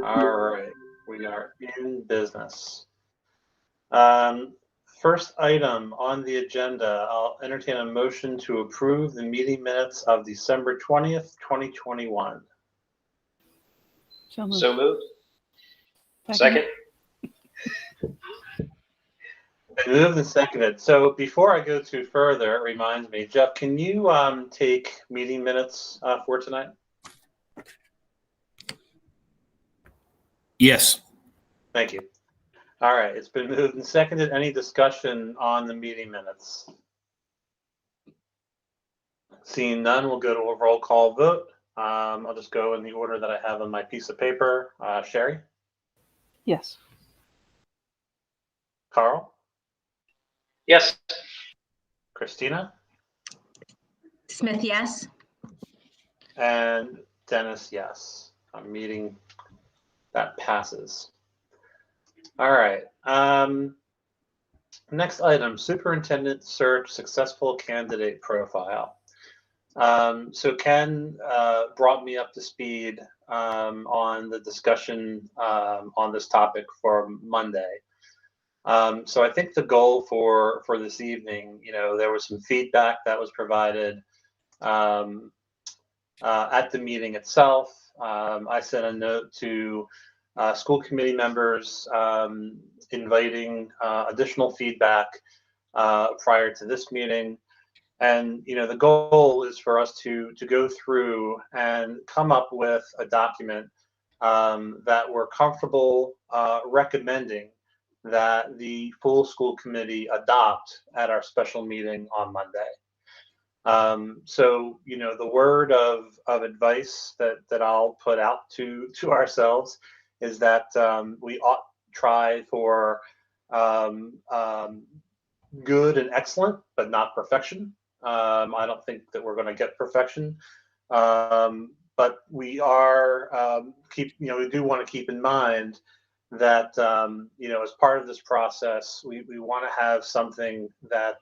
All right, we are in business. First item on the agenda, I'll entertain a motion to approve the meeting minutes of December 20th, 2021. So moved. So moved. Second. Moved and seconded. So before I go too further, it reminds me, Jeff, can you take meeting minutes for tonight? Yes. Thank you. All right, it's been moved and seconded. Any discussion on the meeting minutes? Seeing none, we'll go to a roll call vote. I'll just go in the order that I have on my piece of paper. Sherry? Yes. Carl? Yes. Christina? Smith, yes. And Dennis, yes. I'm meeting that passes. All right. Next item, superintendent search successful candidate profile. So Ken brought me up to speed on the discussion on this topic for Monday. So I think the goal for this evening, there was some feedback that was provided at the meeting itself. I sent a note to school committee members inviting additional feedback prior to this meeting. And the goal is for us to go through and come up with a document that we're comfortable recommending that the full school committee adopt at our special meeting on Monday. So the word of advice that I'll put out to ourselves is that we ought to try for good and excellent, but not perfection. I don't think that we're going to get perfection, but we are we do want to keep in mind that as part of this process, we want to have something that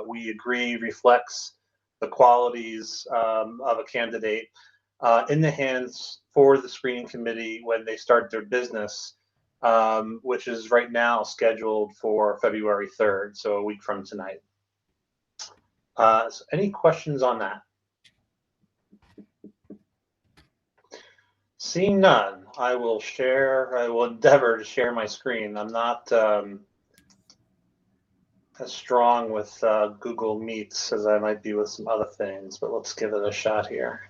we agree reflects the qualities of a candidate in the hands for the screening committee when they start their business, which is right now scheduled for February 3rd, so a week from tonight. So any questions on that? Seeing none, I will endeavor to share my screen. I'm not as strong with Google Meets as I might be with some other things, but let's give it a shot here.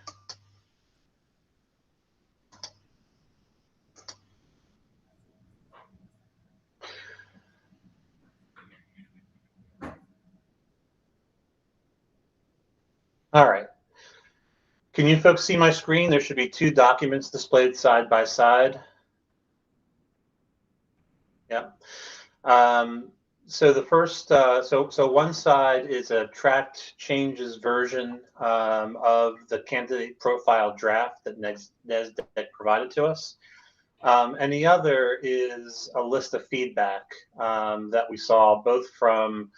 All right. Can you folks see my screen? There should be two documents displayed side by side. Yeah. So the first, so one side is a tracked changes version of the candidate profile draft that NESDEC provided to us. And the other is a list of feedback that we saw both from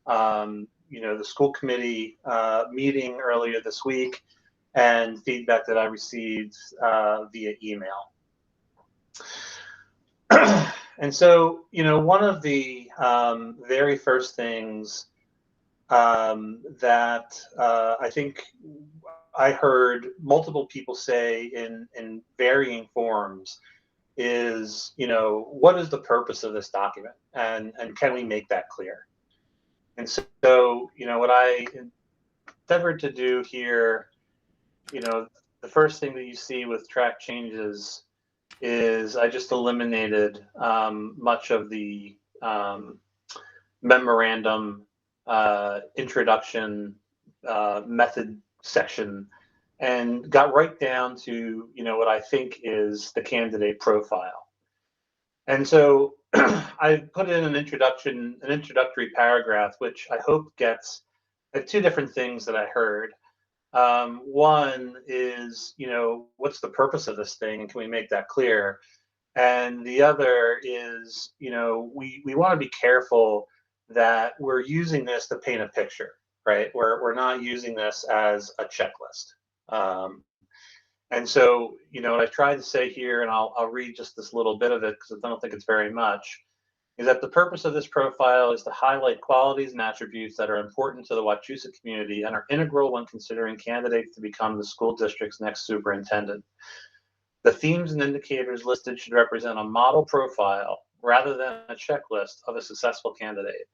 the school committee meeting earlier this week and feedback that I received via email. And so, one of the very first things that I think I heard multiple people say in varying forms is, what is the purpose of this document, and can we make that clear? And so, what I endeavored to do here, the first thing that you see with track changes is I just eliminated much of the memorandum introduction method section and got right down to what I think is the candidate profile. And so I put in an introductory paragraph, which I hope gets at two different things that I heard. One is, what's the purpose of this thing, and can we make that clear? And the other is, we want to be careful that we're using this to paint a picture, right? We're not using this as a checklist. And so, what I tried to say here, and I'll read just this little bit of it because I don't think it's very much, is that the purpose of this profile is to highlight qualities and attributes that are important to the Wachusett community and are integral when considering candidates to become the school district's next superintendent. The themes and indicators listed should represent a model profile rather than a checklist of a successful candidate.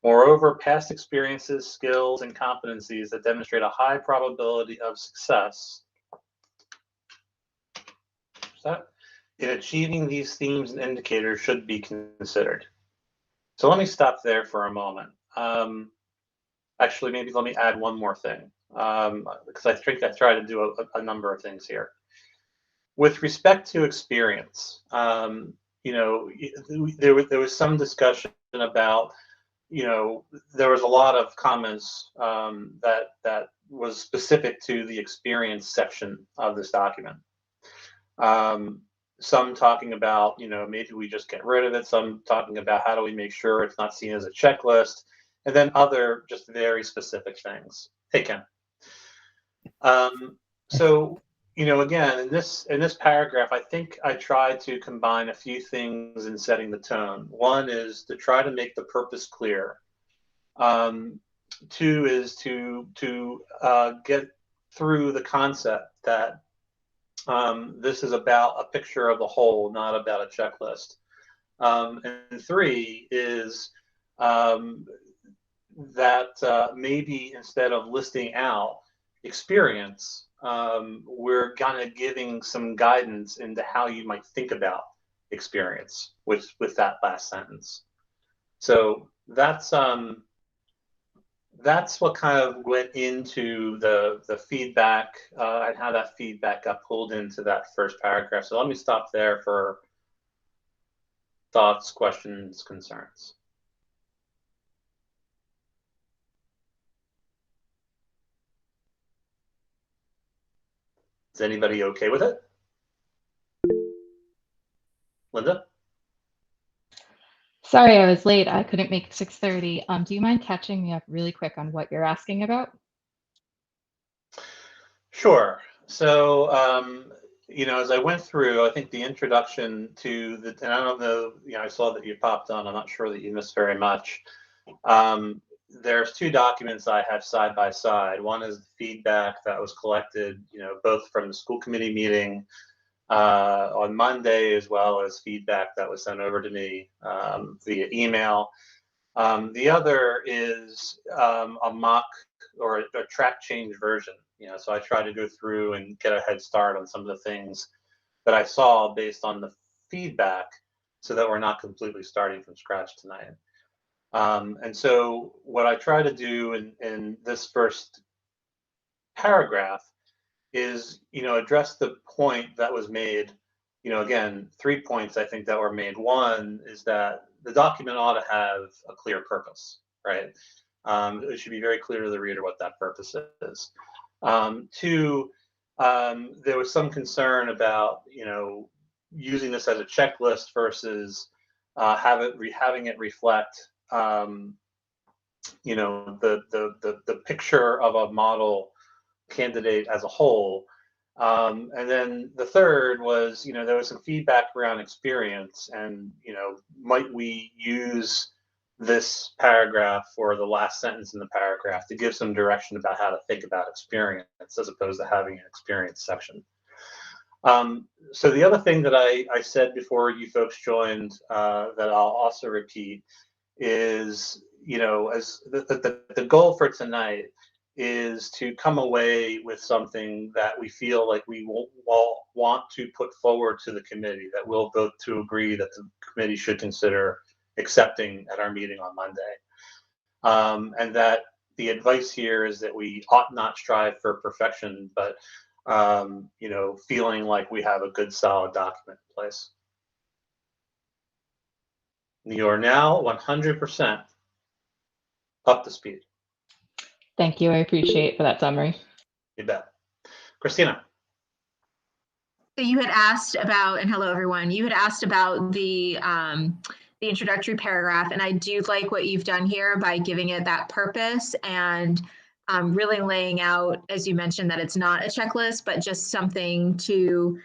Moreover, past experiences, skills, and competencies that demonstrate a high probability of success in achieving these themes and indicators should be considered. So let me stop there for a moment. Actually, maybe let me add one more thing, because I think I try to do a number of things here. With respect to experience, there was some discussion about, there was a lot of comments that was specific to the experience section of this document. Some talking about, maybe we just get rid of it. Some talking about how do we make sure it's not seen as a checklist, and then other just very specific things. Hey, Ken. So, again, in this paragraph, I think I tried to combine a few things in setting the tone. One is to try to make the purpose clear. Two is to get through the concept that this is about a picture of the whole, not about a checklist. And three is that maybe instead of listing out experience, we're kind of giving some guidance into how you might think about experience with that last sentence. So that's what kind of went into the feedback and how that feedback got pulled into that first paragraph. So let me stop there for thoughts, questions, concerns. Is anybody okay with it? Linda? Sorry, I was late. I couldn't make 6:30. Do you mind catching me up really quick on what you're asking about? Sure. So, as I went through, I think the introduction to and I don't know, I saw that you popped on. I'm not sure that you missed very much. There's two documents I have side by side. One is the feedback that was collected, both from the school committee meeting on Monday, as well as feedback that was sent over to me via email. The other is a mock or a track change version. So I try to go through and get a head start on some of the things that I saw based on the feedback, so that we're not completely starting from scratch tonight. And so what I try to do in this first paragraph is, address the point that was made. Again, 3 points I think that were made. One is that the document ought to have a clear purpose, right? It should be very clear to the reader what that purpose is. Two, there was some concern about, using this as a checklist versus having it reflect, the picture of a model candidate as a whole. And then the third was, there was some feedback around experience, and, might we use this paragraph or the last sentence in the paragraph to give some direction about how to think about experience as opposed to having an experience section. So the other thing that I said before you folks joined that I'll also repeat is, as the goal for tonight is to come away with something that we feel like we will want to put forward to the committee, that we'll vote to agree that the committee should consider accepting at our meeting on Monday. And that the advice here is that we ought not strive for perfection, but feeling like we have a good solid document in place. You are now 100% up to speed. Thank you. I appreciate for that summary. You bet. Christina. So you had asked about, and hello everyone, you had asked about the introductory paragraph, and I do like what you've done here by giving it that purpose and really laying out, as you mentioned, that it's not a checklist, but just something to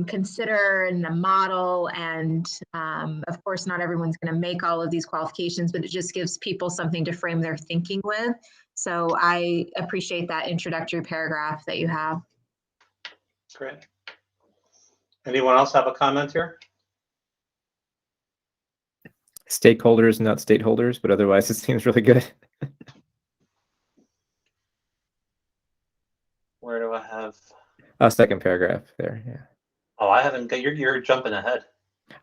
consider and a model. And of course, not everyone's going to make all of these qualifications, but it just gives people something to frame their thinking with. So I appreciate that introductory paragraph that you have. Great. Anyone else have a comment here? Stakeholders, not stakeholders, but otherwise it seems really good. Where do I have? Second paragraph there. Yeah. Oh, I haven't got, you're jumping ahead.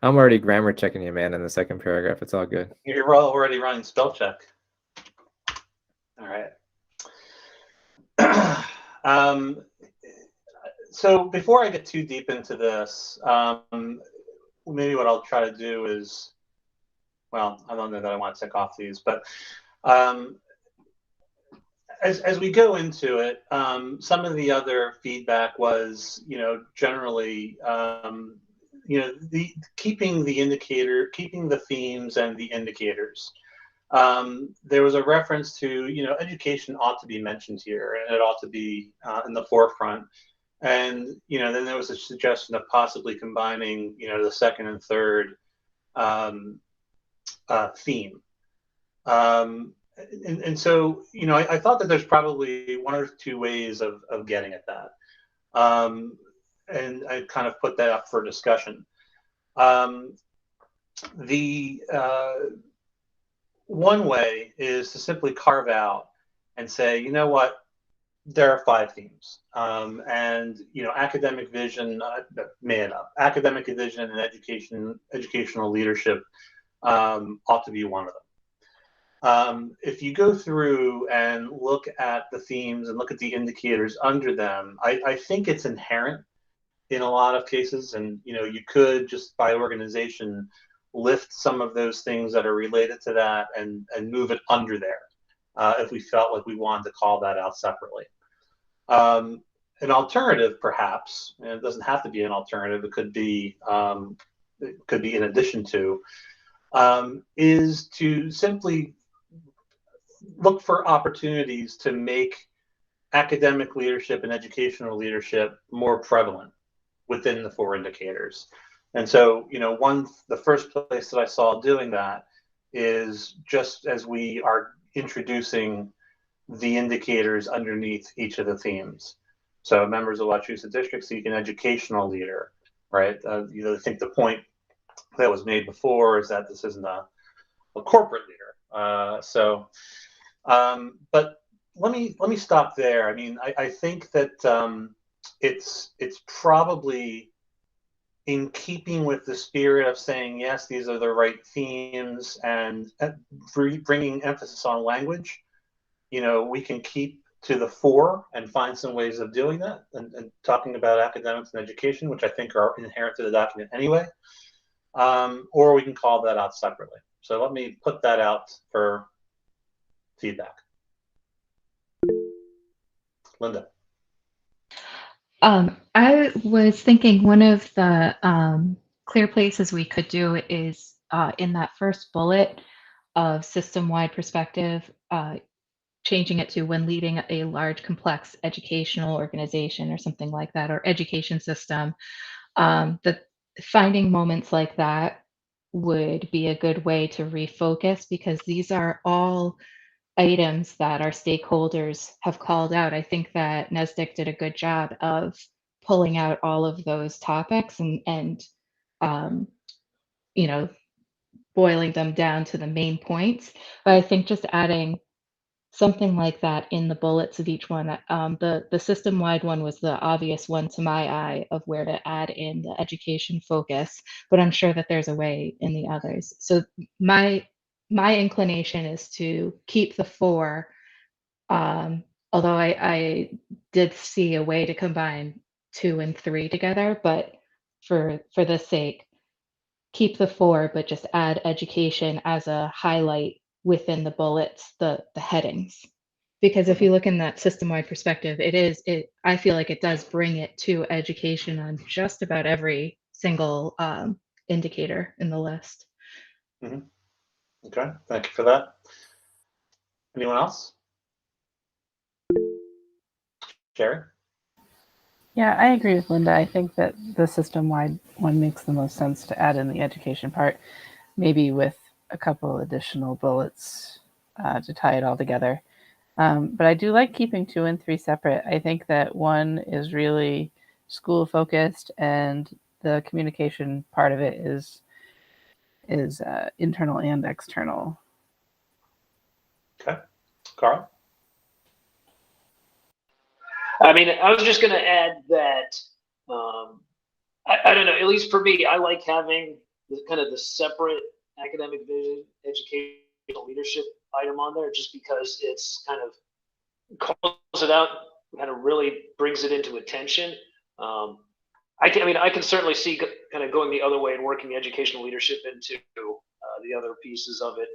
I'm already grammar checking you, man, in the second paragraph. It's all good. You're already running spell check. All right. So before I get too deep into this, maybe what I'll try to do is, well, I don't know that I want to tick off these, but as we go into it, some of the other feedback was, generally, keeping the themes and the indicators. There was a reference to, education ought to be mentioned here, and it ought to be in the forefront. And, then there was a suggestion of possibly combining, the second and third theme. And so, I thought that there's probably one or two ways of getting at that. And I kind of put that up for discussion. The one way is to simply carve out and say, you know what, there are 5 themes. And, academic vision, academic vision and educational leadership ought to be one of them. If you go through and look at the themes and look at the indicators under them, I think it's inherent in a lot of cases. And, you could just by organization lift some of those things that are related to that and move it under there if we felt like we wanted to call that out separately. An alternative, perhaps, and it doesn't have to be an alternative, it could be in addition to, is to simply look for opportunities to make academic leadership and educational leadership more prevalent within the 4 indicators. And so, the first place that I saw doing that is just as we are introducing the indicators underneath each of the themes. So members of Wachusett District seek an educational leader, right? I think the point that was made before is that this isn't a corporate leader. But let me stop there. I mean, I think that it's probably in keeping with the spirit of saying, yes, these are the right themes, and bringing emphasis on language. We can keep to the 4 and find some ways of doing that and talking about academics and education, which I think are inherent to the document anyway, or we can call that out separately. So let me put that out for feedback. Linda. I was thinking one of the clear places we could do is in that first bullet of system-wide perspective, changing it to when leading a large, complex educational organization or something like that, or education system. That finding moments like that would be a good way to refocus, because these are all items that our stakeholders have called out. I think that NESDIC did a good job of pulling out all of those topics and boiling them down to the main points. But I think just adding something like that in the bullets of each one. The system-wide one was the obvious one to my eye of where to add in the education focus, but I'm sure that there's a way in the others. So my inclination is to keep the 4, although I did see a way to combine 2 and 3 together, but for this sake, keep the 4, but just add education as a highlight within the bullets, the headings. Because if you look in that system-wide perspective, I feel like it does bring it to education on just about every single indicator in the list. Mm-hmm. Okay, thank you for that. Anyone else? Sherry? Yeah, I agree with Linda. I think that the system-wide one makes the most sense to add in the education part, maybe with a couple additional bullets to tie it all together. But I do like keeping 2 and 3 separate. I think that 1 is really school focused, and the communication part of it is internal and external. Okay. Carl? I mean, I was just going to add that I don't know. At least for me, I like having kind of the separate academic vision, educational leadership item on there, just because it's kind of calls it out, kind of really brings it into attention. I can certainly see kind of going the other way and working educational leadership into the other pieces of it.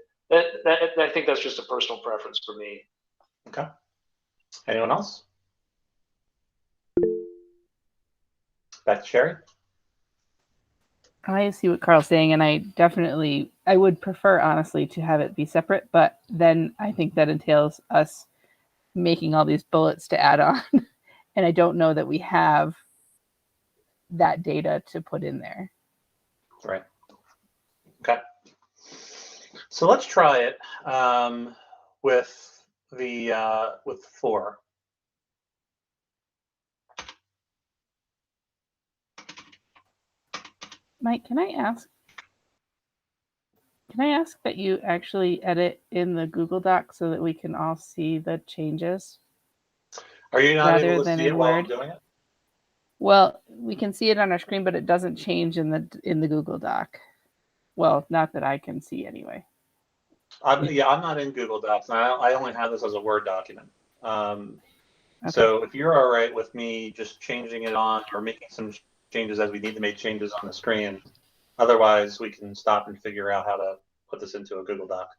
I think that's just a personal preference for me. Okay. Anyone else? Back to Sherry. I see what Carl's saying, and I would prefer, honestly, to have it be separate, but then I think that entails us making all these bullets to add on, and I don't know that we have that data to put in there. Right. Okay. So let's try it with 4. Mike, can I ask that you actually edit in the Google Doc so that we can all see the changes? Are you not rather able to than see it in while I'm Word? doing it? Well, we can see it on our screen, but it doesn't change in the Google Doc. Well, not that I can see anyway. I'm not in Google Docs. I only have this as a Word document. Okay. So if you're all right with me just changing it on or making some changes as we need to make changes on the screen, otherwise we can stop and figure out how to put this into a Google Doc.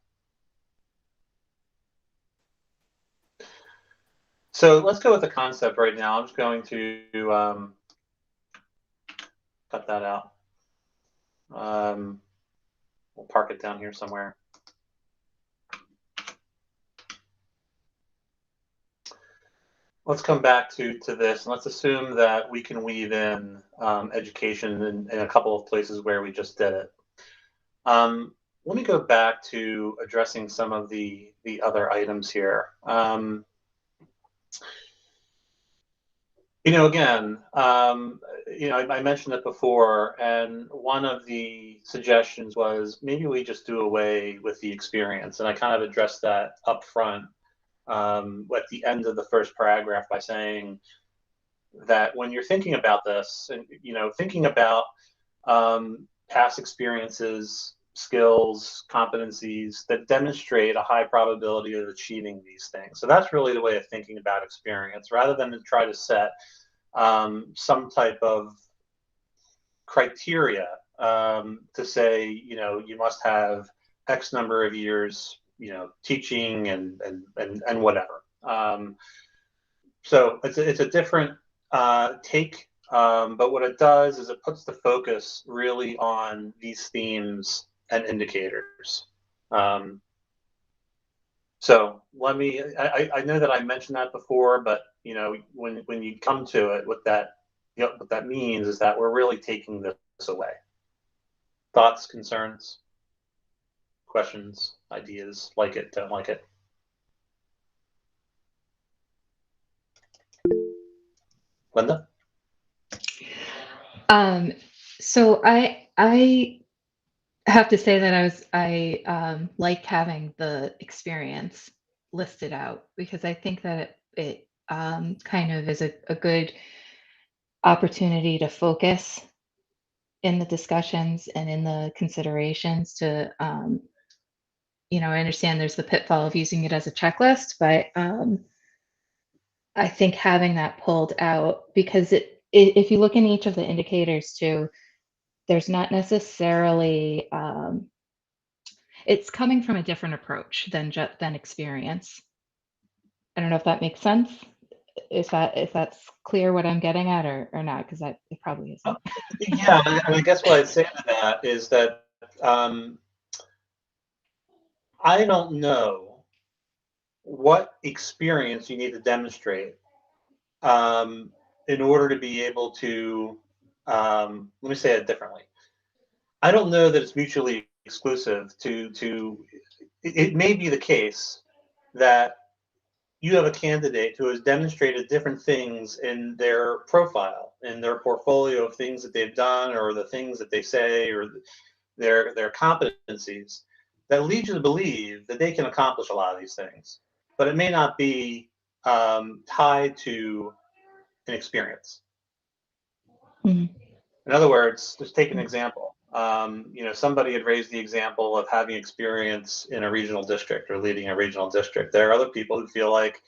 So let's go with the concept right now. I'm just going to cut that out. We'll park it down here somewhere. Let's come back to this, and let's assume that we can weave in education in a couple of places where we just did it. Let me go back to addressing some of the other items here. Again, I mentioned it before, and one of the suggestions was maybe we just do away with the experience, and I kind of addressed that up front at the end of the first paragraph by saying that when you're thinking about this, and thinking about past experiences, skills, competencies that demonstrate a high probability of achieving these things. So that's really the way of thinking about experience, rather than to try to set some type of criteria to say, you must have X number of years, teaching and whatever. So it's a different take, but what it does is it puts the focus really on these themes and indicators. So I know that I mentioned that before, but when you come to it, what that means is that we're really taking this away. Thoughts, concerns, questions, ideas, like it, don't like it? Linda? So I have to say that I like having the experience listed out, because I think that it kind of is a good opportunity to focus in the discussions and in the considerations to I understand there's the pitfall of using it as a checklist, but I think having that pulled out, because if you look in each of the indicators too, there's not necessarily it's coming from a different approach than experience. I don't know if that makes sense. If that's clear what I'm getting at, or not, because it probably isn't. Yeah, and I guess what I'd say to that is that I don't know what experience you need to demonstrate in order to be able to, let me say it differently. I don't know that it's mutually exclusive it may be the case that you have a candidate who has demonstrated different things in their profile, in their portfolio of things that they've done, or the things that they say, or their competencies that lead you to believe that they can accomplish a lot of these things, but it may not be tied to an experience. Mhm. In other words, just take an example. Somebody had raised the example of having experience in a regional district or leading a regional district. There are other people who feel like,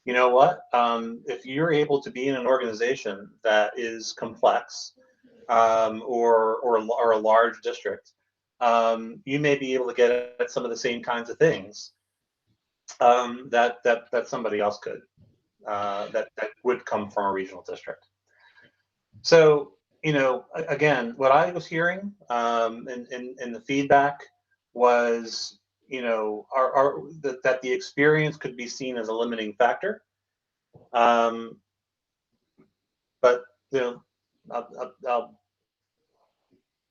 you know what, if you're able to be in an organization that is complex or a large district, you may be able to get at some of the same kinds of things that somebody else could, that would come from a regional district. So, again, what I was hearing in the feedback was, that the experience could be seen as a limiting factor. But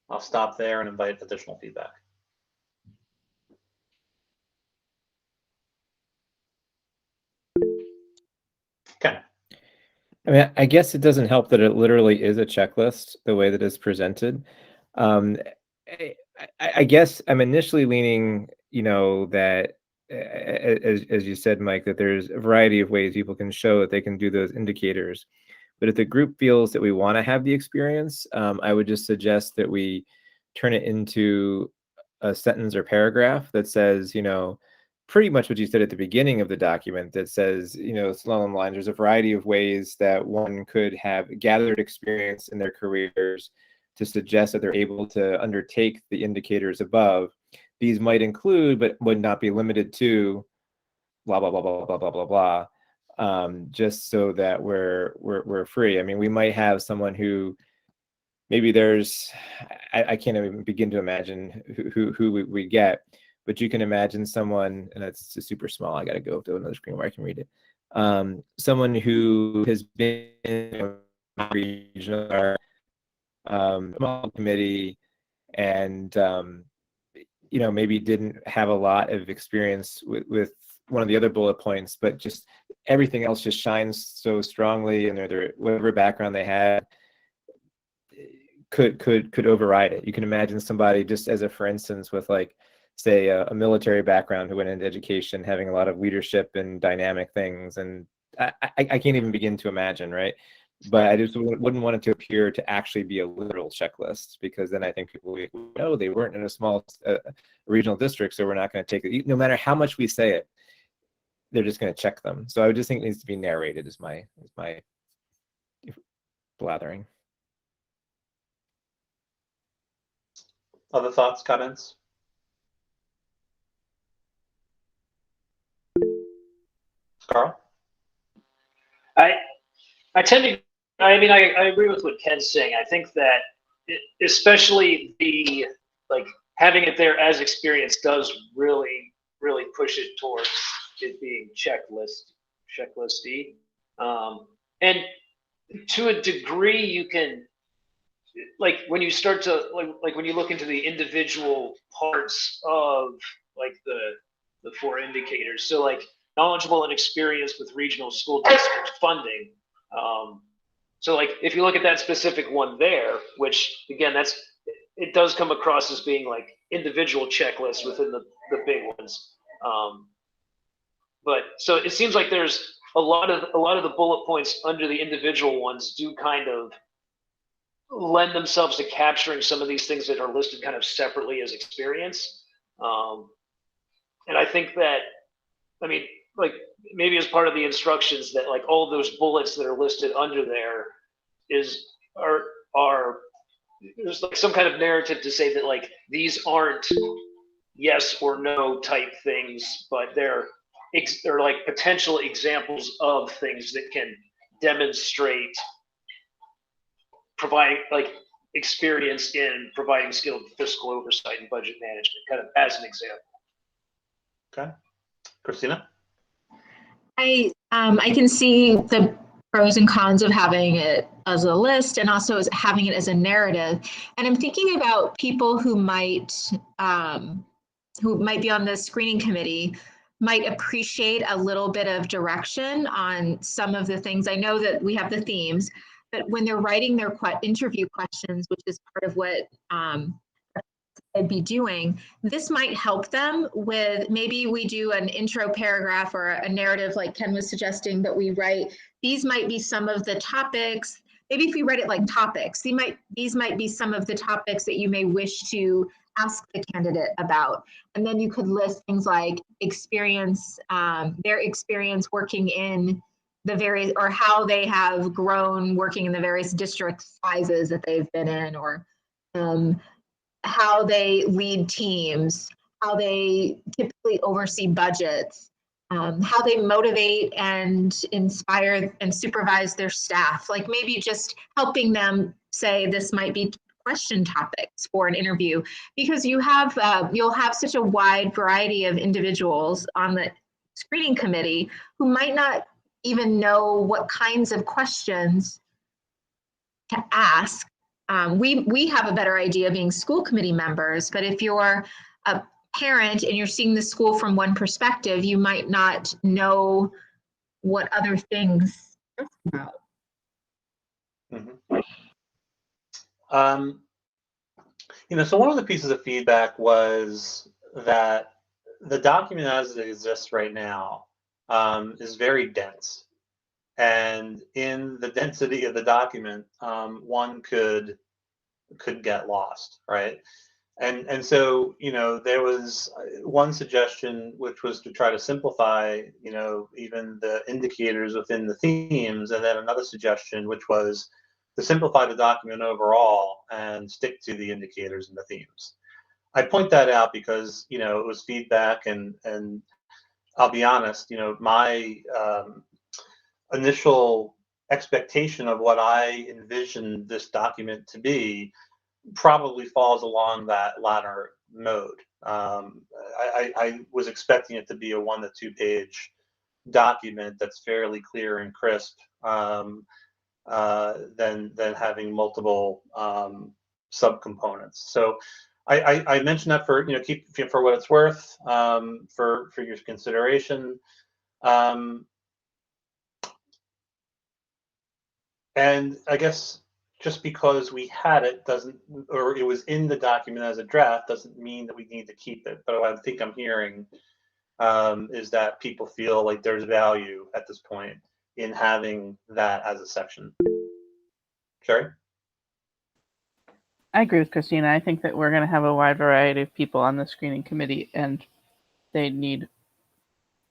I'll stop there and invite additional feedback. Okay. I mean, I guess it doesn't help that it literally is a checklist the way that it's presented. I guess I'm initially leaning, that as you said, Mike, that there's a variety of ways people can show that they can do those indicators. But if the group feels that we want to have the experience, I would just suggest that we turn it into a sentence or paragraph that says, pretty much what you said at the beginning of the document, that says, along the lines, there's a variety of ways that one could have gathered experience in their careers to suggest that they're able to undertake the indicators above. These might include, but would not be limited to, blah, blah, blah, blah, blah, blah, blah, blah. Just so that we're free. I mean, we might have someone who maybe I can't even begin to imagine who we get, but you can imagine someone, and it's super small. I got to go to another screen where I can read it. Someone who has been in a regional committee and maybe didn't have a lot of experience with one of the other bullet points, but just everything else just shines so strongly, and their whatever background they had could override it. You can imagine somebody, just as a for instance, with like, say, a military background who went into education, having a lot of leadership and dynamic things, and I can't even begin to imagine, right? But I just wouldn't want it to appear to actually be a literal checklist, because then I think people will know they weren't in a small regional district, so we're not going to take it. No matter how much we say it, they're just going to check them. So I would just think it needs to be narrated, is my blathering. Other thoughts, comments? Carl? I tend to, I mean, I agree with what Ken's saying. I think that especially the, like, having it there as experience does really push it towards it being checklisty. And to a degree, you can, like, when you start to, like when you look into the individual parts of, like, the 4 indicators, so like knowledgeable and experienced with regional school district funding. So like, if you look at that specific one there, which again, it does come across as being like individual checklists within the big ones. But so it seems like there's a lot of the bullet points under the individual ones do kind of lend themselves to capturing some of these things that are listed kind of separately as experience. And I think that, I mean, like, maybe as part of the instructions, that like all those bullets that are listed under there are there's like some kind of narrative to say that like these aren't yes or no type things, but they're like potential examples of things that can demonstrate providing like experience in providing skilled fiscal oversight and budget management, kind of as an example. Okay. Christina? I can see the pros and cons of having it as a list and also as having it as a narrative. And I'm thinking about people who might be on the screening committee might appreciate a little bit of direction on some of the things. I know that we have the themes, but when they're writing their interview questions, which is part of what I'd be doing, this might help them with, maybe we do an intro paragraph or a narrative like Ken was suggesting, but we write, these might be some of the topics. Maybe if we write it like topics, these might be some of the topics that you may wish to ask the candidate about. And then you could list things like experience, their experience working in the various, or how they have grown working in the various district sizes that they've been in, or how they lead teams, how they typically oversee budgets, how they motivate and inspire and supervise their staff. Like maybe just helping them say this might be question topics for an interview, because you have you'll have such a wide variety of individuals on the screening committee who might not even know what kinds of questions to ask. We have a better idea being school committee members, but if you're a parent and you're seeing the school from one perspective, you might not know what other things to ask about. Mm-hmm. So one of the pieces of feedback was that the document as it exists right now is very dense. And in the density of the document, one could get lost, right? And so, there was one suggestion, which was to try to simplify, even the indicators within the themes, and then another suggestion, which was to simplify the document overall and stick to the indicators and the themes. I point that out because, it was feedback, and I'll be honest, my initial expectation of what I envisioned this document to be probably falls along that latter mode. I was expecting it to be a 1 to 2 page document that's fairly clear and crisp, than having multiple subcomponents. So I mentioned that for keep for what it's worth, for your consideration. And I guess just because we had it doesn't, or it was in the document as a draft, doesn't mean that we need to keep it. But what I think I'm hearing is that people feel like there's value at this point in having that as a section. Sherry? I agree with Christina. I think that we're going to have a wide variety of people on the screening committee, and they need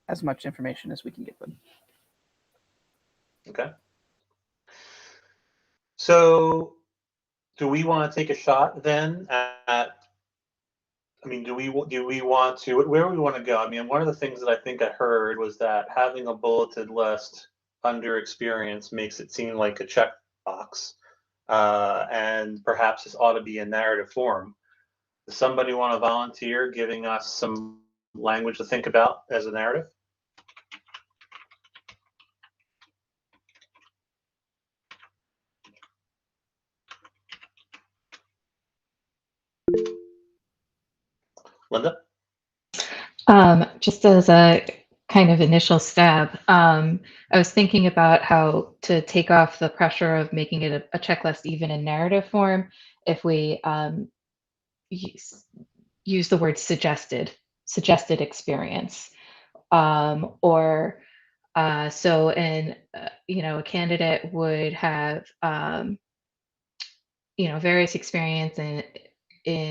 as much information as we can give them. Okay. So do we want to take a shot then at, do we want to, where do we want to go? One of the things that I think I heard was that having a bulleted list under experience makes it seem like a checkbox, and perhaps this ought to be a narrative form. Does somebody want to volunteer giving us some language to think about as a narrative? Linda? Just as a kind of initial stab, I was thinking about how to take off the pressure of making it a checklist, even in narrative form, if we use the word suggested experience, or so in a candidate would have various experience in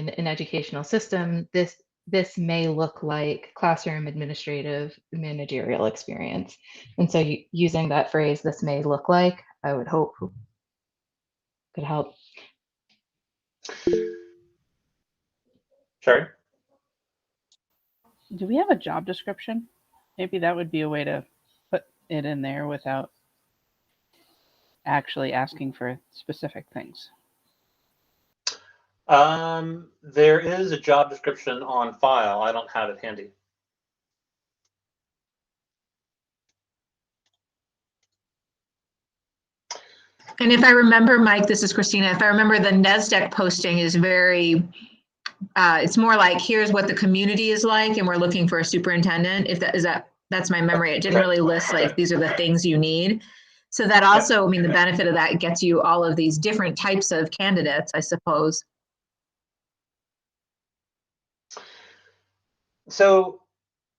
an educational system. This may look like classroom administrative managerial experience. And so using that phrase, this may look like, I would hope could help. Sherry? Do we have a job description? Maybe that would be a way to put it in there without actually asking for specific things. There is a job description on file. I don't have it handy. And if I remember, Mike, this is Christina, if I remember, the NESDEC posting is very, it's more like, here's what the community is like, and we're looking for a superintendent. If that is that's my memory. It didn't really list like, these are the things you need. So that also, I mean, the benefit of that gets you all of these different types of candidates, I suppose. So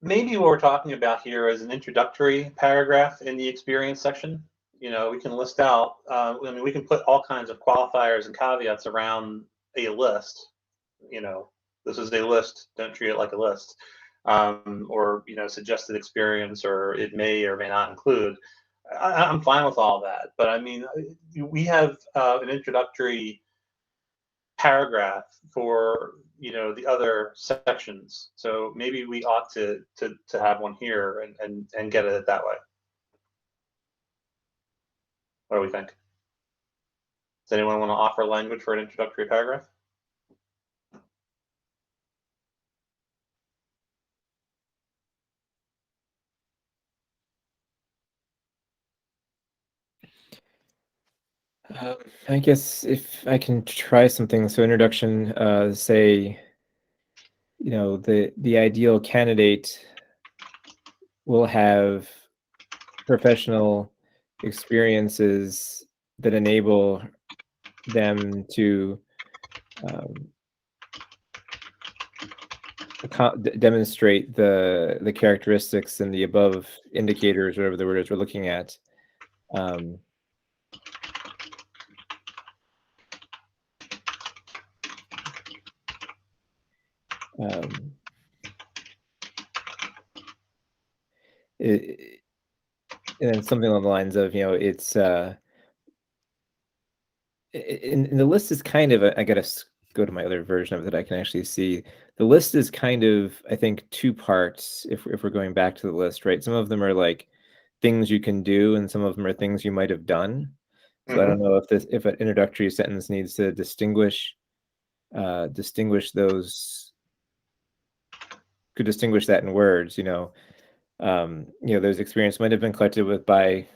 maybe what we're talking about here is an introductory paragraph in the experience section. You know, we can list out, I mean, we can put all kinds of qualifiers and caveats around a list. You know, this is a list, don't treat it like a list. Or, you know, suggested experience, or it may or may not include. I'm fine with all that. But I mean, we have an introductory paragraph for, you know, the other sections. So maybe we ought to have one here and get it that way. What do we think? Does anyone want to offer language for an introductory paragraph? I guess if I can try something. So introduction, say, you know, the ideal candidate will have professional experiences that enable them to demonstrate the characteristics and the above indicators, whatever the word is we're looking at. And then something along the lines of, you know, it's in the list is kind of I gotta go to my other version of it that I can actually see. The list is kind of, I think, two parts if we're going back to the list, right? Some of them are like things you can do, and some of them are things you might have done. So I don't know if an introductory sentence needs to distinguish those, could distinguish that in words, you know. You know, those experience might have been collected with by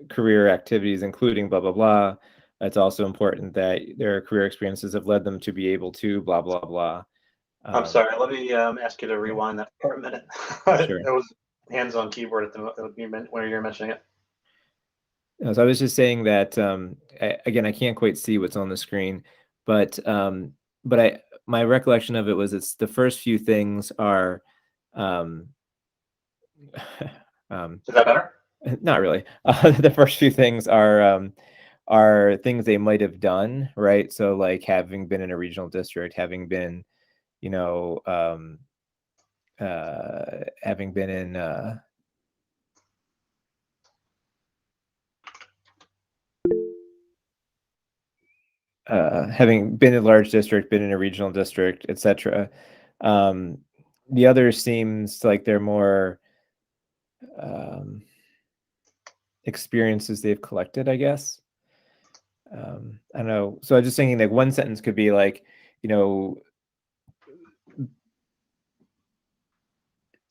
career activities, including blah, blah, blah. It's also important that their career experiences have led them to be able to blah, blah, blah. I'm sorry, let me ask you to rewind that for a minute. Sure. It was hands on keyboard at the when you were mentioning it. So I was just saying that, again, I can't quite see what's on the screen, but my recollection of it was it's the first few things are Is that better? not really. The first few things are things they might have done, right? So like having been in a regional district, having been, you know, having been in having been in a large district, been in a regional district, etc. The others seems like they're more experiences they've collected, I guess. I don't know. So I was just thinking like one sentence could be like, you know,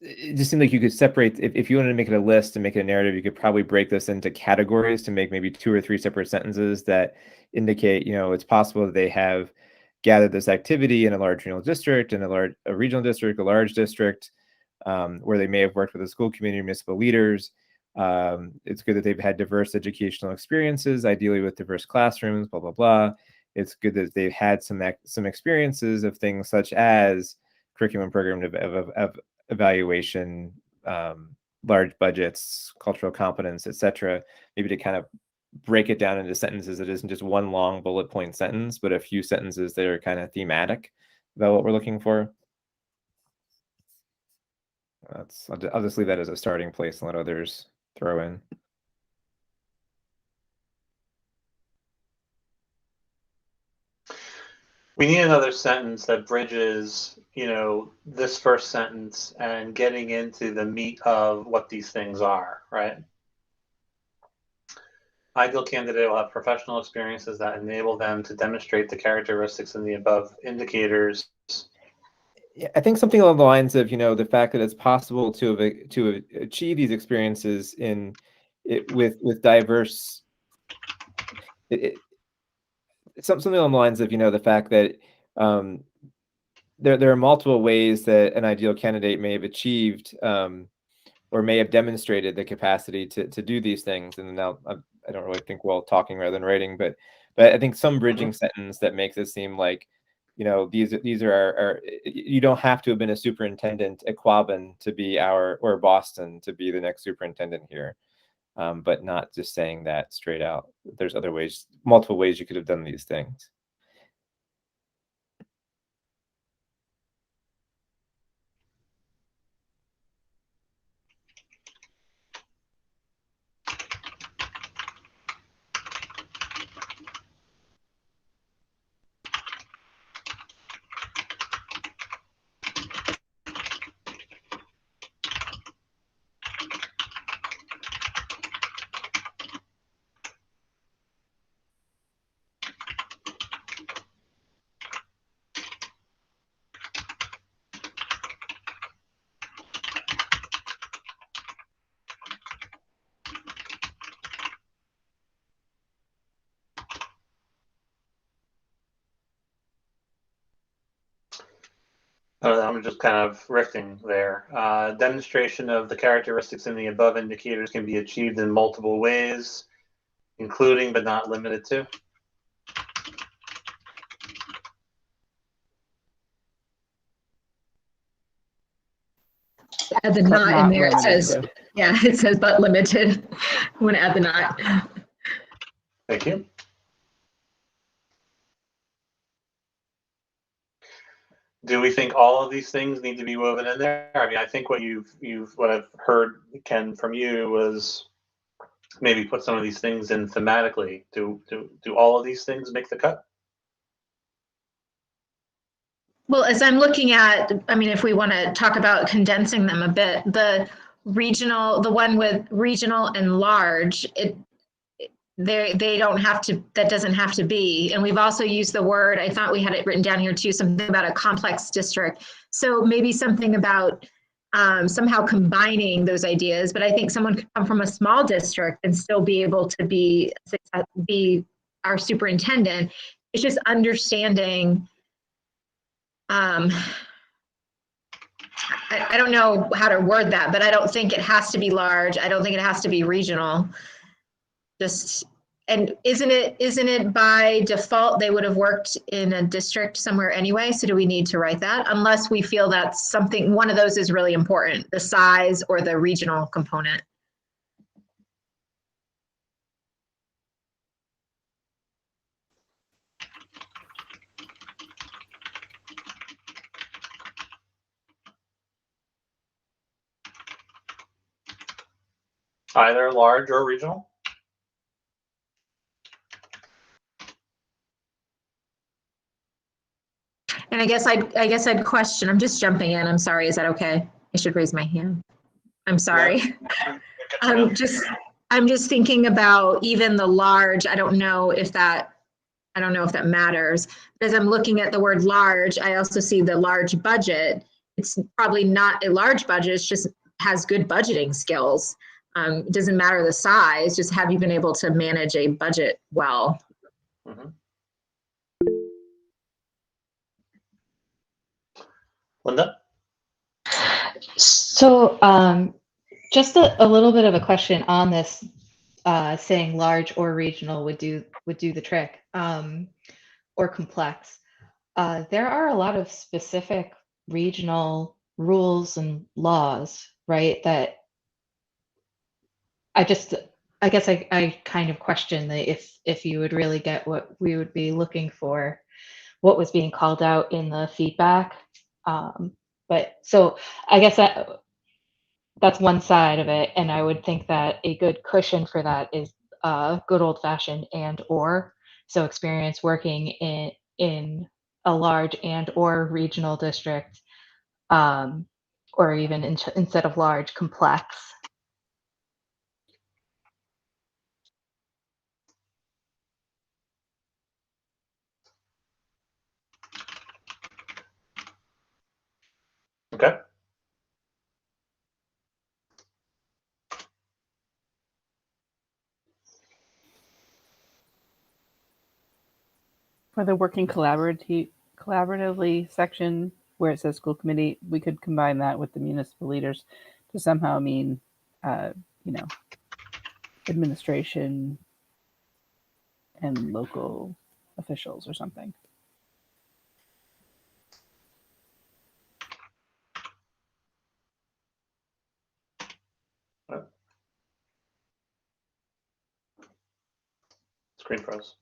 it just seemed like you could separate, if you wanted to make it a list and make it a narrative, you could probably break this into categories to make maybe 2 or 3 separate sentences that indicate, you know, it's possible that they have gathered this activity in a large regional district, in a regional district, a large district, where they may have worked with the school community, municipal leaders. It's good that they've had diverse educational experiences, ideally with diverse classrooms, blah, blah, blah. It's good that they've had some experiences of things such as curriculum program of evaluation, large budgets, cultural competence, etc. Maybe to kind of break it down into sentences that isn't just one long bullet point sentence, but a few sentences that are kind of thematic about what we're looking for. I'll just leave that as a starting place and let others throw in. We need another sentence that bridges, you know, this first sentence and getting into the meat of what these things are, right? Ideal candidate will have professional experiences that enable them to demonstrate the characteristics in the above indicators. Yeah, I think something along the lines of, you know, the fact that it's possible to achieve these experiences with diverse. something along the lines of, the fact that there are multiple ways that an ideal candidate may have achieved or may have demonstrated the capacity to do these things. And now I don't really think well talking rather than writing, but I think some bridging sentence that makes it seem like, these are our you don't have to have been a superintendent at Quabbin to be or Boston to be the next superintendent here. But not just saying that straight out. There's other ways, multiple ways you could have done these things. I'm just kind of riffing there. Demonstration of the characteristics in the above indicators can be achieved in multiple ways, including but not limited to. Add the But not in there. It limited says, to. yeah, it says but limited. I want to add the not. Thank you. Do we think all of these things need to be woven in there? I mean, I think what what I've heard, Ken, from you was maybe put some of these things in thematically. Do all of these things make the cut? Well, as I'm looking at, I mean, if we want to talk about condensing them a bit, the one with regional and large, they don't have to, that doesn't have to be. And we've also used the word, I thought we had it written down here too, something about a complex district. So maybe something about somehow combining those ideas, but I think someone could come from a small district and still be able to be our superintendent. It's just understanding, I don't know how to word that, but I don't think it has to be large. I don't think it has to be regional. And isn't it by default they would have worked in a district somewhere anyway? So do we need to write that? Unless we feel that one of those is really important, the size or the regional component. Either large or regional? And I guess I'd question, I'm just jumping in. I'm sorry. Is that okay? I should raise my hand. I'm sorry. Yeah. I'm just thinking about even the large. I don't know if that matters. As I'm looking at the word large, I also see the large budget. It's probably not a large budget. It's just has good budgeting skills. It doesn't matter the size, just have you been able to manage a budget well? Mm-hmm. Linda? So just a little bit of a question on this, saying large or regional would do the trick, or complex. There are a lot of specific regional rules and laws, right? That I guess I kind of question that if you would really get what we would be looking for, what was being called out in the feedback. But so I guess that's one side of it, and I would think that a good cushion for that is good old fashioned and or. So experience working in a large and or regional district, or even instead of large, complex. Okay. For the working collaboratively section where it says school committee, we could combine that with the municipal leaders to somehow mean, you know, administration and local officials or something. Screen froze.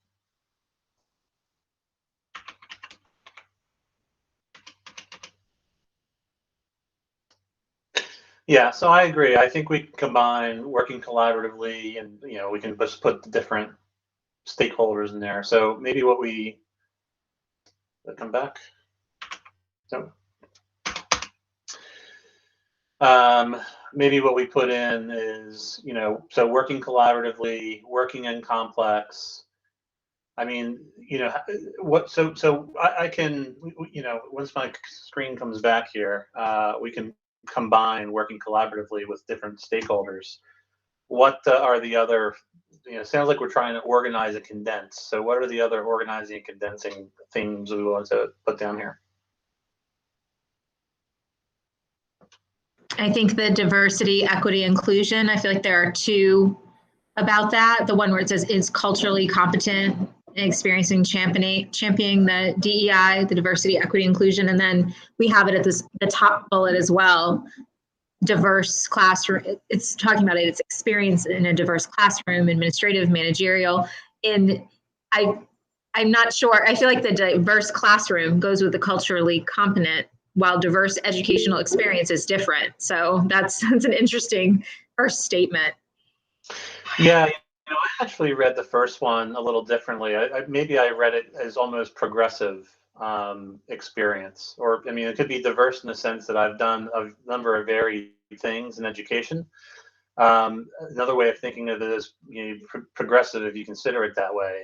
Yeah, so I agree. I think we can combine working collaboratively, and we can just put the different stakeholders in there. So maybe what we come back. So maybe what we put in is so working collaboratively, working in complex. I mean, what? So I can once my screen comes back here, we can combine working collaboratively with different stakeholders. What are the other, sounds like we're trying to organize and condense. So what are the other organizing and condensing themes we want to put down here? I think the diversity, equity, inclusion, I feel like there are two about that. The one where it says is culturally competent and experiencing championing the DEI, the diversity, equity, inclusion. And then we have it at the top bullet as well. Diverse classroom, it's talking about its experience in a diverse classroom, administrative, managerial. And I'm not sure, I feel like the diverse classroom goes with the culturally competent, while diverse educational experience is different. So that's an interesting first statement. Yeah, I actually read the first one a little differently. Maybe I read it as almost progressive experience, or I mean, it could be diverse in the sense that I've done a number of varied things in education. Another way of thinking of it is progressive, if you consider it that way.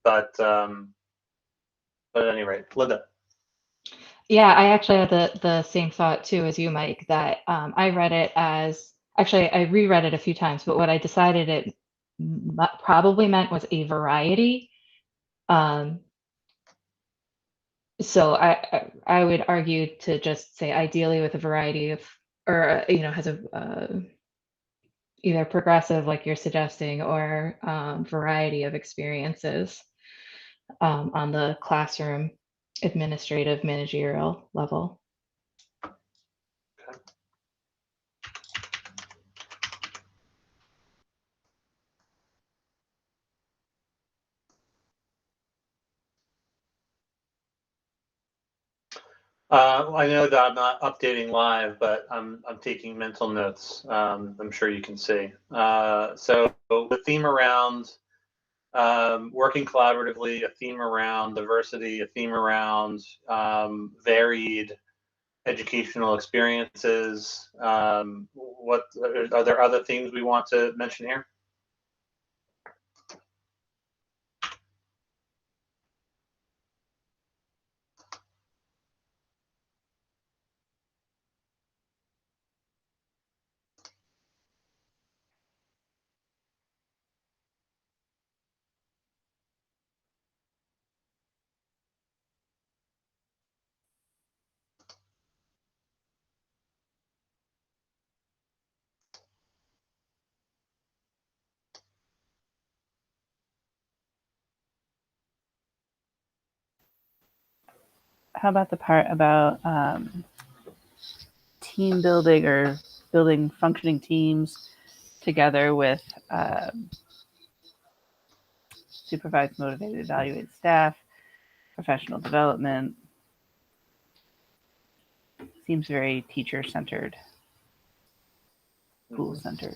But at any rate, Linda. Yeah, I actually had the same thought too as you, Mike, that I read it as, actually, I reread it a few times, but what I decided it probably meant was a variety. So I would argue to just say ideally with a variety of, or, has a either progressive, like you're suggesting, or variety of experiences on the classroom, administrative, managerial level. I know that I'm not updating live, but I'm taking mental notes. I'm sure you can see. So the theme around working collaboratively, a theme around diversity, a theme around varied educational experiences. What are there other themes we want to mention here? How about the part about team building or building functioning teams together with supervised, motivated, evaluated staff, professional development? Seems very teacher-centered, school-centered.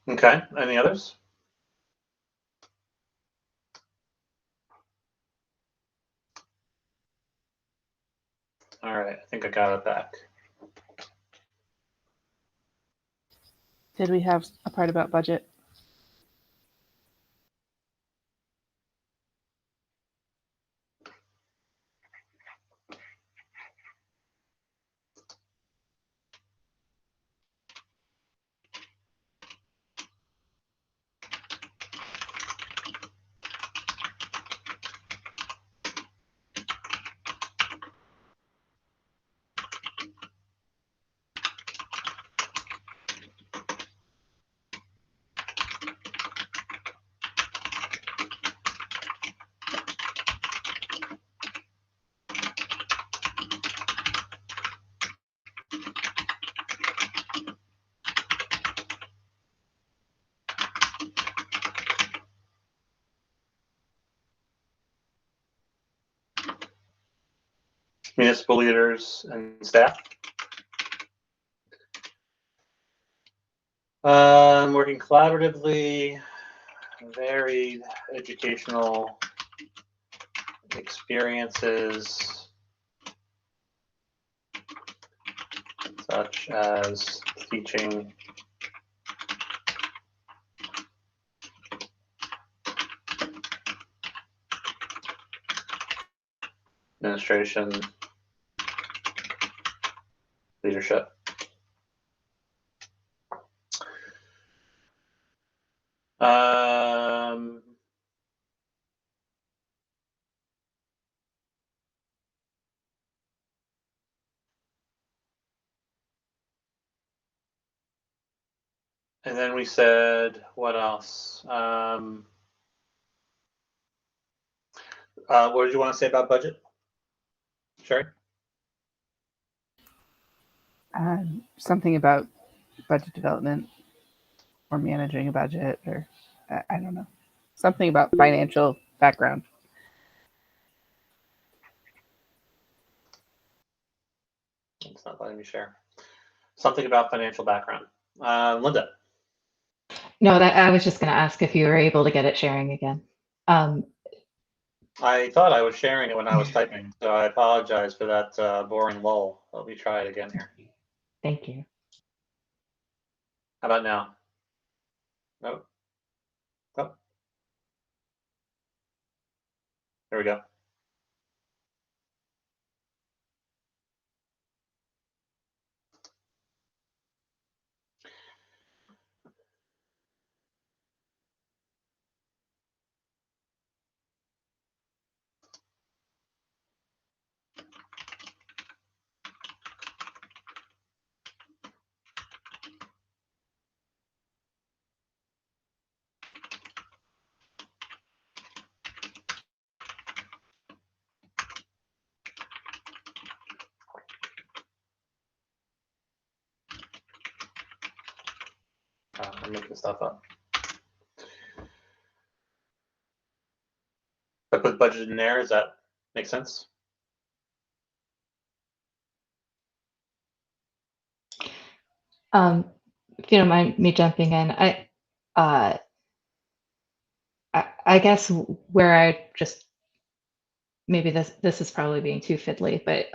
Okay, any others? All right, I think I got it back. Did we have a part about budget? municipal leaders and staff. Working collaboratively, varied educational experiences, such as teaching, administration, leadership. And then we said, what else? What did you want to say about budget? Sherry? Something about budget development or managing a budget, or I don't know. Something about financial background. It's not letting me share. Something about financial background. Linda? No, that I was just going to ask if you were able to get it sharing again. I thought I was sharing it when I was typing, so I apologize for that boring lull. Let me try it again here. Thank you. How about now? Nope. Oh. There we go. I'm making stuff up. If I put budget in there, does that make sense? If you don't mind me jumping in, I guess where I just maybe this is probably being too fiddly, but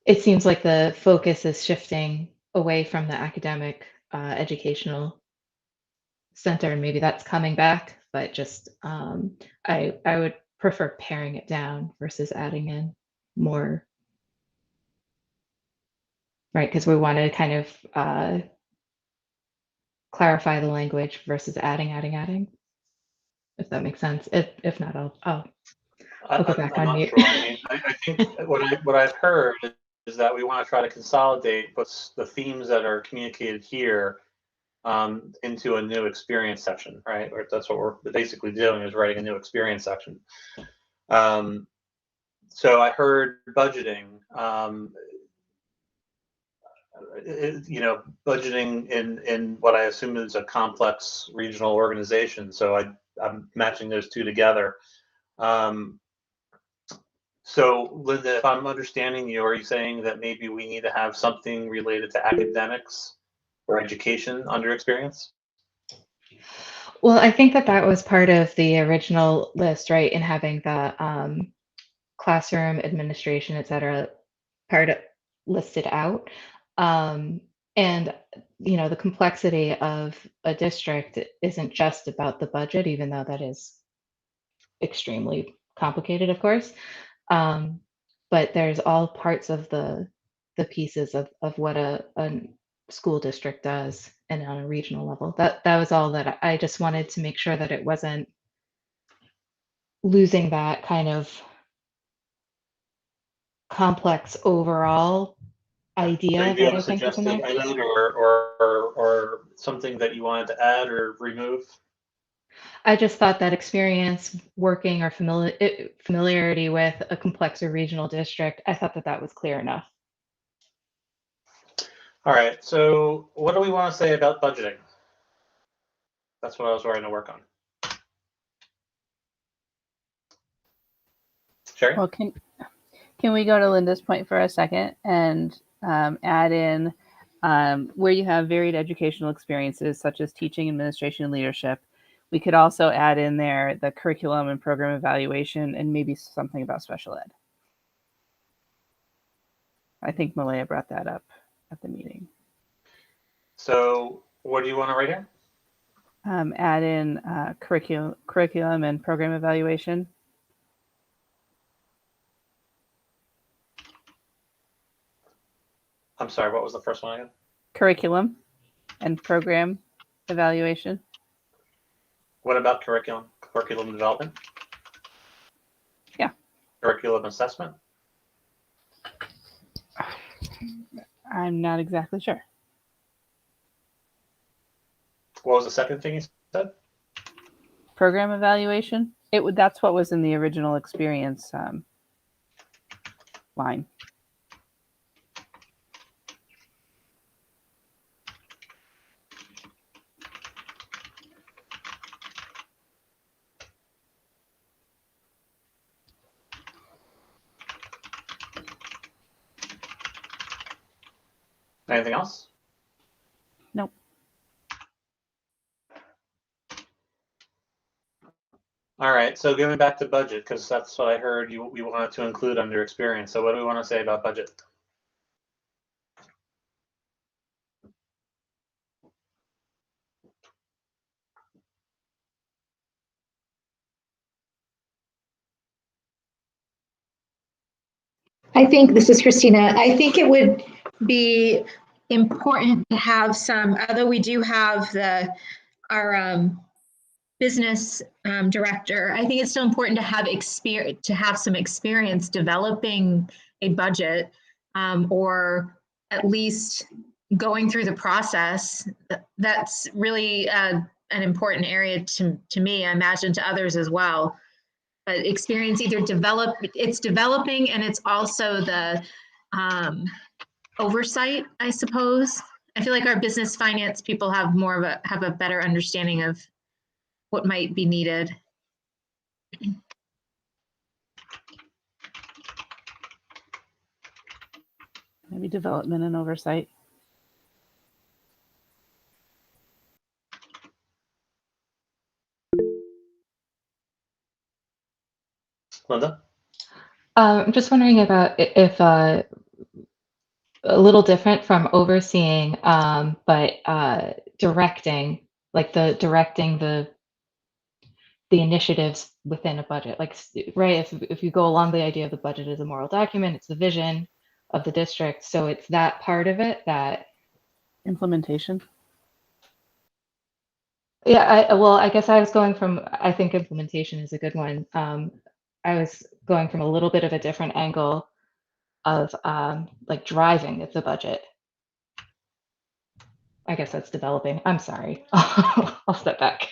it seems like the focus is shifting away from the academic educational center, and maybe that's coming back, but just I would prefer paring it down versus adding in more, right? Because we want to kind of clarify the language versus adding, if that makes sense. If not, I'll go back I'm on not mute. sure. I mean, I think what I've heard is that we want to try to consolidate what's the themes that are communicated here into a new experience section, right? Or that's what we're basically doing, is writing a new experience section. So I heard budgeting. Budgeting in what I assume is a complex regional organization. So I'm matching those two together. So Linda, if I'm understanding you, are you saying that maybe we need to have something related to academics or education under experience? Well, I think that was part of the original list, right? In having the classroom administration, et cetera, part of, listed out. And the complexity of a district isn't just about the budget, even though that is extremely complicated, of course. But there's all parts of the pieces of what a school district does, and on a regional level. That was all that I just wanted to make sure that it wasn't losing that kind of complex overall idea So do you that have I a think is in suggested there. item or something that you wanted to add or remove? I just thought that experience working or familiarity with a complex or regional district, I thought that was clear enough. All right, so what do we want to say about budgeting? That's what I was trying to work on. Sherry? Well, Can we go to Linda's point for a second and add in where you have varied educational experiences such as teaching, administration, and leadership? We could also add in there the curriculum and program evaluation and maybe something about special ed. I think Malaya brought that up at the meeting. So what do you want to write here? Add in curriculum and program evaluation. I'm sorry, what was the first one again? Curriculum and program evaluation. What about curriculum development? Yeah. Curriculum assessment? I'm not exactly sure. What was the second thing you said? Program evaluation. That's what was in the original experience line. Anything else? Nope. All right, so going back to budget, because that's what I heard we wanted to include under experience. So what do we want to say about budget? I think, this is Christina, I think it would be important to have some, although we do have our business director, I think it's still important to have some experience developing a budget, or at least going through the process. That's really an important area to me, I imagine to others as well. But experience it's developing, and it's also the oversight, I suppose. I feel like our business finance people have a better understanding of what might be needed. Maybe development and oversight. Linda? I'm just wondering about if a little different from overseeing, but directing, like directing the initiatives within a budget. Like, right, if you go along the idea of the budget as a moral document, it's the vision of the district. So it's that part of it that Implementation. Yeah, I guess I was going from, I think implementation is a good one. I was going from a little bit of a different angle of like driving the budget. I guess that's developing. I'm sorry. I'll step back.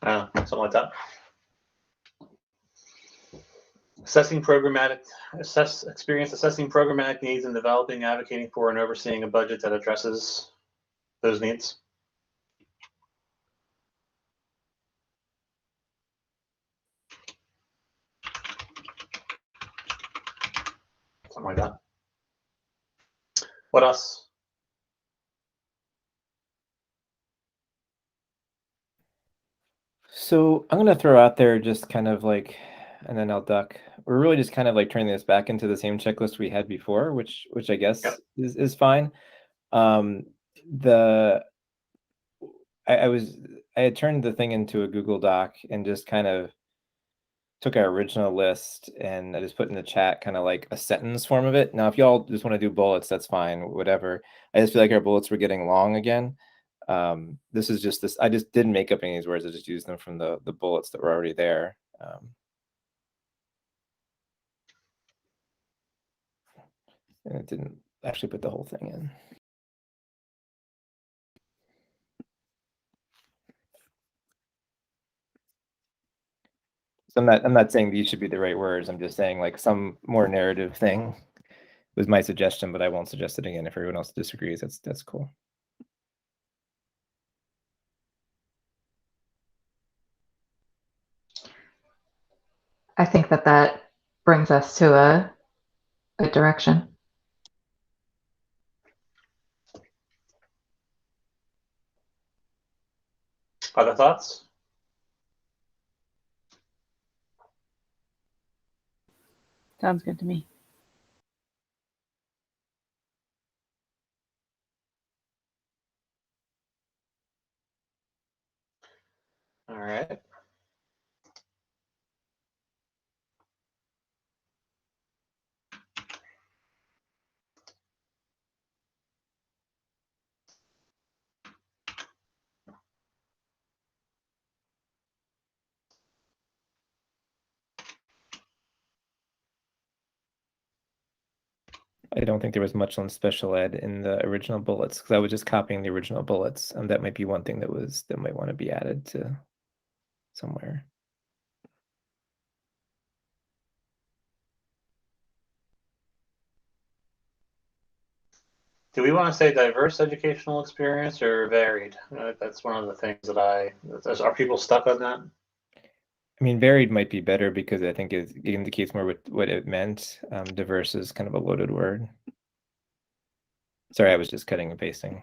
Something like that. Assessing programmatic needs and developing, advocating for, and overseeing a budget that addresses those needs. Something like that. What else? So I'm gonna throw out there just kind of like, and then I'll duck. We're really just kind of like turning this back into the same checklist we had before, which I guess Yep. is fine. The I had turned the thing into a Google Doc and just kind of took our original list and I just put in the chat kind of like a sentence form of it. Now, if y'all just want to do bullets, that's fine, whatever. I just feel like our bullets were getting long again. This is just this. I just didn't make up any of these words. I just used them from the bullets that were already there. And it didn't actually put the whole thing in. So I'm not saying these should be the right words. I'm just saying like some more narrative thing was my suggestion, but I won't suggest it again if everyone else disagrees. That's cool. I think that brings us to a good direction. Other thoughts? Sounds good to me. All right. I don't think there was much on special ed in the original bullets because I was just copying the original bullets. That might be one thing that might want to be added to somewhere. Do we want to say diverse educational experience or varied? That's one of the things that are people stuck on that? I mean, varied might be better because I think it indicates more what it meant. Diverse is kind of a loaded word. Sorry, I was just cutting and pasting.